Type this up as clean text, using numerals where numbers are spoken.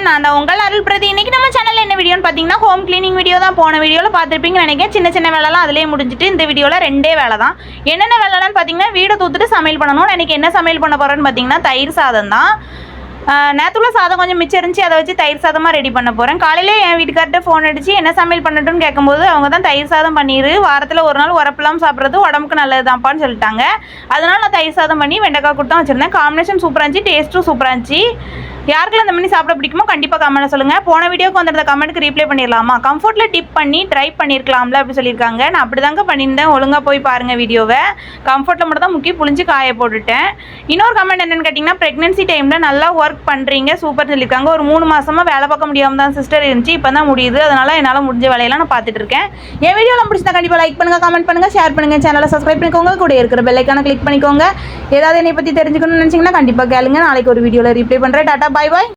நான் தான் உங்கள் அருள் பிரதி. இன்றைக்கி நம்ம சேனலில் என்ன வீடியோன்னு பார்த்தீங்கன்னா ஹோம் க்ளீனிங் வீடியோ தான். போன வீடியோவில் பார்த்துருப்பீங்கன்னு நினைக்கிறேன். சின்ன சின்ன வேலைலாம் அதிலே முடிஞ்சிட்டு இந்த வீடியோவில் 2 வேலை தான். என்னென்ன வேலைலான்னு பார்த்தீங்கன்னா வீடை தூத்துட்டு சமையல் பண்ணணும். எனக்கு என்ன சமையல் பண்ண போகிறேன்னு பார்த்தீங்கன்னா தயிர் சாதம் தான். நேற்றுள்ள சாதம் கொஞ்சம் மிச்சம் இருந்துச்சு, அதை வச்சு தயிர் சாதமாக ரெடி பண்ண போகிறேன். காலையில் என் வீட்டுக்கார்ட்ட ஃபோன் அடித்து என்ன சமையல் பண்ணட்டும்னு கேட்கும்போது அவங்க தான் தயிர் சாதம் பண்ணிடு, வாரத்தில் ஒரு நாள் உரப்பெல்லாம் சாப்பிட்றது உடம்புக்கு நல்லது தான்ப்பான்னு சொல்லிட்டாங்க. அதனால் நான் தயிர் சாதம் பண்ணி வெண்டைக்காய் கொடுத்தா வச்சுருந்தேன். காம்பினேஷன் சூப்பராக இருந்துச்சு, டேஸ்ட்டும் சூப்பராக இருந்துச்சு. யாருக்கெல்லாம் இந்த மாதிரி சாப்பிட பிடிக்குமோ கண்டிப்பாக கமெண்ட்டில் சொல்லுங்கள். போன வீடியோக்கு வந்துருந்த கமெண்ட்டுக்கு ரீப்ளை பண்ணிடலாமா, கம்ஃபர்ட்டில் டிப் பண்ணி ட்ரை பண்ணியிருக்கலாம்ல அப்படி சொல்லியிருக்காங்க. நான் அப்படி தாங்க பண்ணியிருந்தேன். ஒழுங்காக போய் பாருங்கள் வீடியோவை. கம்ஃபர்ட்டில் மட்டும் தான் முக்கிய புளிஞ்சு காய போட்டுட்டேன். இன்னொரு கமெண்ட் என்னென்னு கேட்டிங்கன்னா ப்ரெக்னென்சி டைமில் நல்லா ஒர்க் பண்ணுறீங்க சூப்பர் சொல்லியிருக்காங்க. ஒரு 3 மாதமாக வேலை பார்க்க முடியாமல் தான் சிஸ்டர் இருந்துச்சு, இப்போ தான் முடியுது. அதனால் என்னால் முடிஞ்ச வேலையெல்லாம் நான் பார்த்துட்டு இருக்கேன். என் வீடியோலாம் பிடிச்சா கண்டிப்பாக லைக் பண்ணுங்கள், கமெண்ட் பண்ணுங்கள், ஷேர் பண்ணுங்கள், சேனலை சப்ஸ்கிரைப் பண்ணிக்கோங்க, கூட இருக்கிற பெல் ஐக்கானை கிளிக் பண்ணிக்கோங்க. ஏதாவது என்னை பற்றி தெரிஞ்சுக்கணும்னு நினச்சிங்கன்னா கண்டிப்பாக கேளுங்க. நாளைக்கு ஒரு வீடியோவில் ரீப்ளை பண்ணுறேன். டாட்டா, பாய் பாய்.